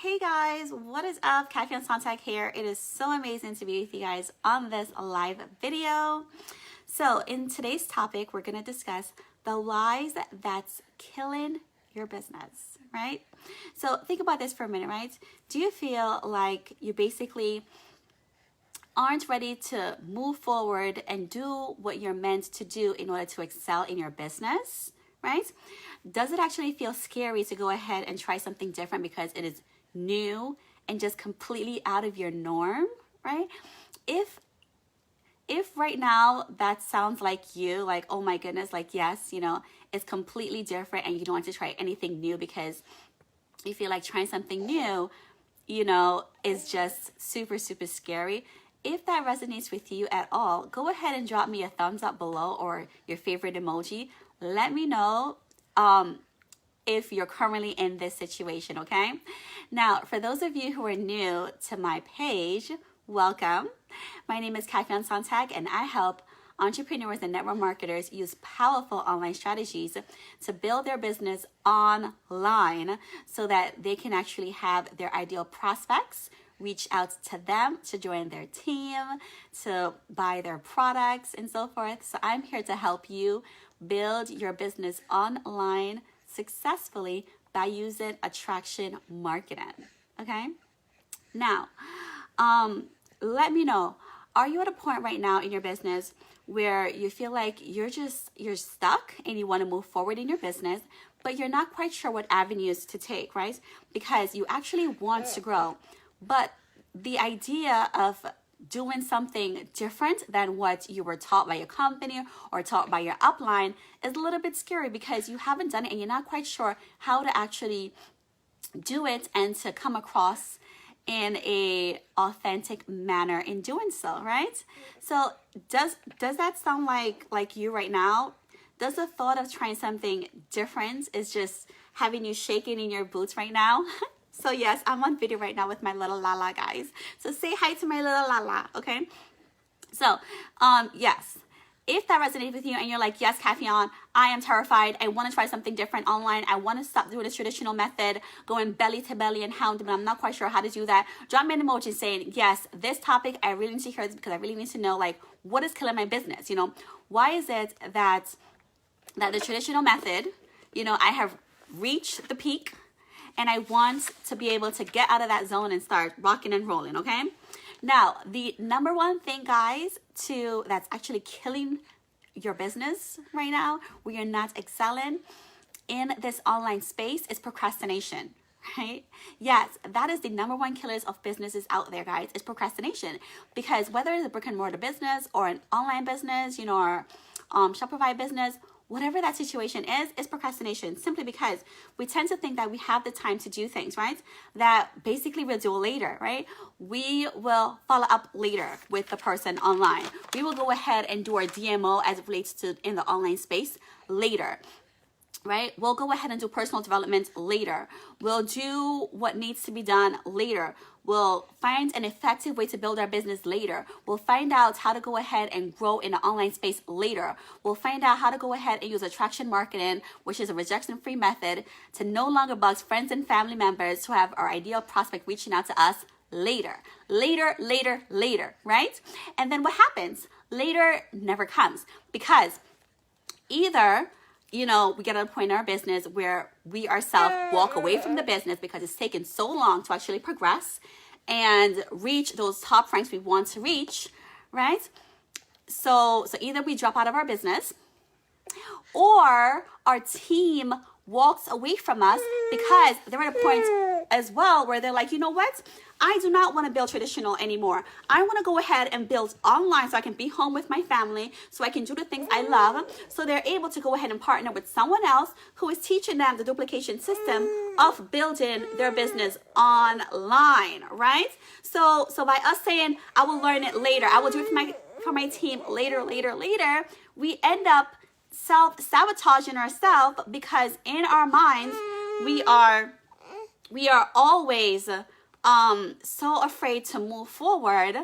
Hey guys, what is up? Kathy on Sontag here. It is so amazing to be with you guys on this live video. So in today's topic, we're going to discuss the lies that's killing your business, right? So think about this for a minute, right? Do you feel like you basically aren't ready to move forward and do what you're meant to do in order to excel in your business, right? Does it actually feel scary to go ahead and try something different because it is new and just completely out of your norm, right? If right now that sounds like you, like, oh my goodness, like, yes, it's completely different and you don't want to try anything new because you feel like trying something new, is just super, super scary. If that resonates with you at all, go ahead and drop me a thumbs up below or your favorite emoji. Let me know if you're currently in this situation, okay? Now, for those of you who are new to my page, welcome. My name is Kathy Sontag, and I help entrepreneurs and network marketers use powerful online strategies to build their business online so that they can actually have their ideal prospects reach out to them to join their team, to buy their products, and so forth. So I'm here to help you build your business online successfully by using attraction marketing. Okay? Now, let me know, are you at a point right now in your business where you feel like you're stuck and you want to move forward in your business, but you're not quite sure what avenues to take, right? Because you actually want to grow, but the idea of doing something different than what you were taught by your company or taught by your upline is a little bit scary because you haven't done it and you're not quite sure how to actually do it and to come across in a authentic manner in doing so, right? So does that sound like you right now? Does the thought of trying something different is just having you shaking in your boots right now? So yes, I'm on video right now with my little Lala, guys. So say hi to my little Lala, okay? So, yes, if that resonates with you and you're like, yes, Kathy, I am terrified. I want to try something different online. I want to stop doing this traditional method, going belly to belly and hound, but I'm not quite sure how to do that. Drop me an emoji saying, yes, this topic, I really need to hear this because I really need to know, like, what is killing my business? Why is it that the traditional method, I have reached the peak, and I want to be able to get out of that zone and start rocking and rolling, okay? Now, the number one thing, guys, that's actually killing your business right now, where you're not excelling in this online space, is procrastination, right? Yes, that is the number one killers of businesses out there, guys, is procrastination. Because whether it's a brick and mortar business or an online business, or Shopify business, whatever that situation is procrastination, simply because we tend to think that we have the time to do things, right? That basically we'll do later, right? We will follow up later with the person online. We will go ahead and do our DMO as it relates to in the online space later, right? We'll go ahead and do personal development later. We'll do what needs to be done later. We'll find an effective way to build our business later. We'll find out how to go ahead and grow in the online space later. We'll find out how to go ahead and use attraction marketing, which is a rejection-free method, to no longer bug friends and family members to have our ideal prospect reaching out to us later, right? And then what happens? Later never comes because either we get to a point in our business where we ourselves walk away from the business because it's taken so long to actually progress and reach those top ranks we want to reach, right? So either we drop out of our business or our team walks away from us because they're at a point as well where they're like, you know what? I do not want to build traditional anymore. I want to go ahead and build online so I can be home with my family, so I can do the things I love. So they're able to go ahead and partner with someone else who is teaching them the duplication system of building their business online, right? So by us saying, I will learn it later, I will do it for my team later, we end up self-sabotaging ourselves because in our minds, we are always so afraid to move forward,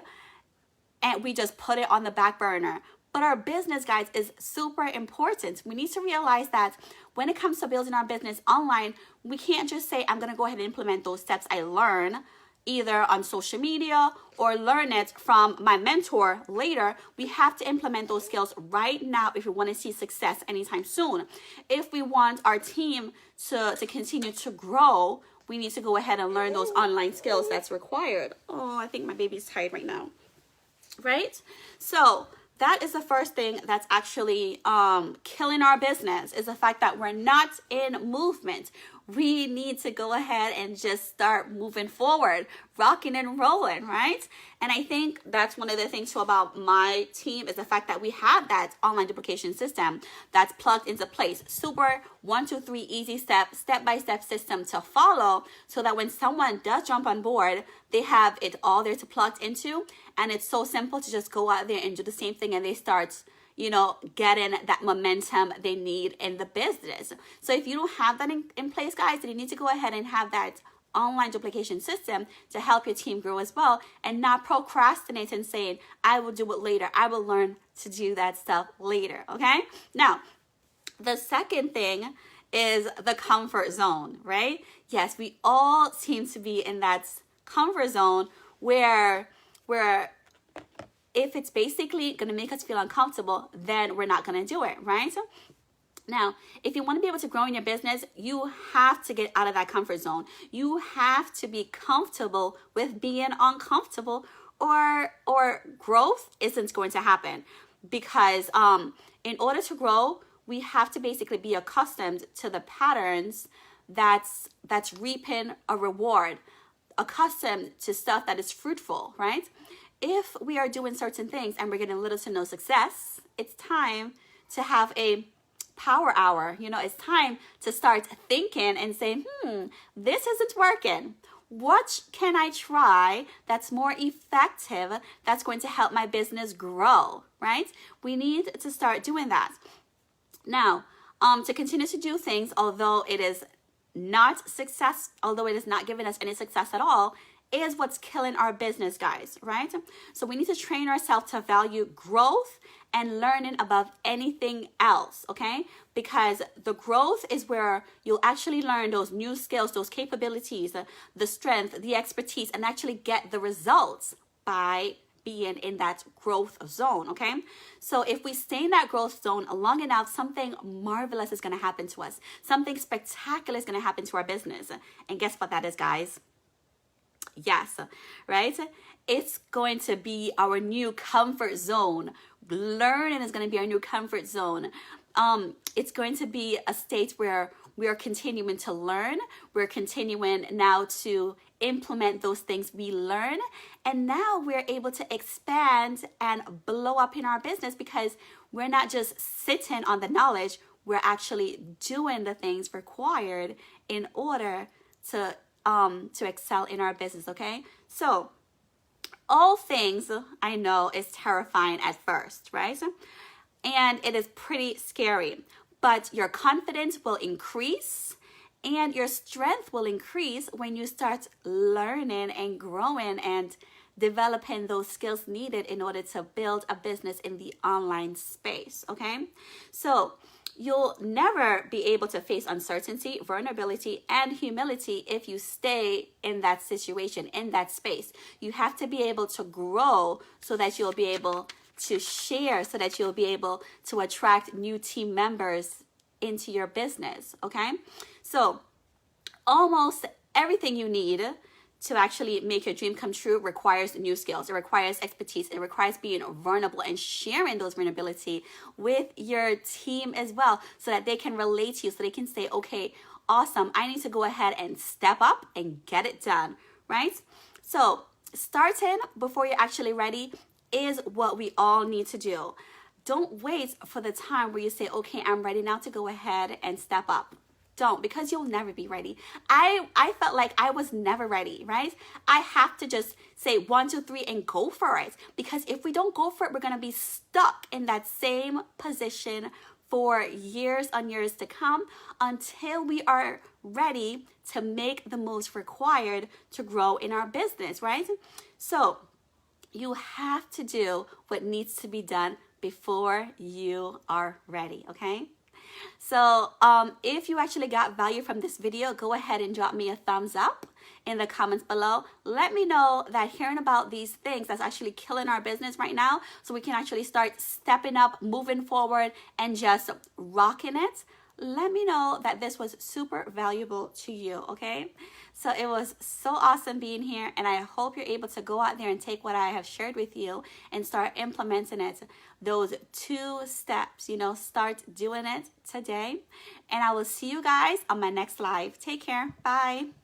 and we just put it on the back burner. But our business, guys, is super important. We need to realize that when it comes to building our business online, we can't just say, I'm going to go ahead and implement those steps I learn either on social media or learn it from my mentor later. We have to implement those skills right now if we want to see success anytime soon. If we want our team to continue to grow, we need to go ahead and learn those online skills that's required. Oh, I think my baby's tired right now. Right? So that is the first thing that's actually killing our business, is the fact that we're not in movement. We need to go ahead and just start moving forward, rocking and rolling, right? And I think that's one of the things too about my team, is the fact that we have that online duplication system that's plugged into place. Super 1, 2, 3 easy step-by-step system to follow, so that when someone does jump on board, they have it all there to plug into. And it's so simple to just go out there and do the same thing, and they start, getting that momentum they need in the business. So if you don't have that in place, guys, then you need to go ahead and have that online duplication system to help your team grow as well, and not procrastinate and saying, I will do it later. I will learn to do that stuff later. Okay. Now, the second thing is the comfort zone, right? Yes, we all seem to be in that comfort zone where if it's basically going to make us feel uncomfortable, then we're not going to do it, right? Now, if you want to be able to grow in your business, you have to get out of that comfort zone. You have to be comfortable with being uncomfortable, or growth isn't going to happen. Because in order to grow, we have to basically be accustomed to the patterns that's reaping a reward, accustomed to stuff that is fruitful, right? If we are doing certain things and we're getting little to no success, it's time to have a power hour. It's time to start thinking and saying, this isn't working. What can I try that's more effective, that's going to help my business grow, right? We need to start doing that. Now, to continue to do things, although it is not giving us any success at all, is what's killing our business, guys, right? So we need to train ourselves to value growth and learning above anything else, okay? Because the growth is where you'll actually learn those new skills, those capabilities, the strength, the expertise, and actually get the results by being in that growth zone, okay? So if we stay in that growth zone long enough, something marvelous is going to happen to us. Something spectacular is going to happen to our business. And guess what that is, guys? Yes, right? It's going to be our new comfort zone. Learning is going to be our new comfort zone. It's going to be a state where we are continuing to learn. We're continuing now to implement those things we learn. And now we're able to expand and blow up in our business, because we're not just sitting on the knowledge. We're actually doing the things required in order to excel in our business, okay? So all things, I know, is terrifying at first, right? And it is pretty scary, but your confidence will increase and your strength will increase when you start learning and growing and developing those skills needed in order to build a business in the online space, okay? So you'll never be able to face uncertainty, vulnerability, and humility if you stay in that situation, in that space. You have to be able to grow so that you'll be able to share, so that you'll be able to attract new team members into your business, okay? So almost everything you need to actually make your dream come true requires new skills. It requires expertise. It requires being vulnerable and sharing those vulnerability with your team as well, so that they can relate to you, so they can say, okay, awesome, I need to go ahead and step up and get it done, right? So starting before you're actually ready is what we all need to do. Don't wait for the time where you say, okay, I'm ready now to go ahead and step up. Don't, because you'll never be ready. I felt like I was never ready, right? I have to just say 1, 2, 3 and go for it. Because if we don't go for it, we're going to be stuck in that same position for years and years to come, until we are ready to make the moves required to grow in our business, right? So you have to do what needs to be done before you are ready, okay? So if you actually got value from this video, go ahead and drop me a thumbs up in the comments below. Let me know that hearing about these things that's actually killing our business right now, so we can actually start stepping up, moving forward, and just rocking it. Let me know that this was super valuable to you, okay? So it was so awesome being here, and I hope you're able to go out there and take what I have shared with you and start implementing it. Those 2 steps, start doing it today. And I will see you guys on my next live. Take care. Bye.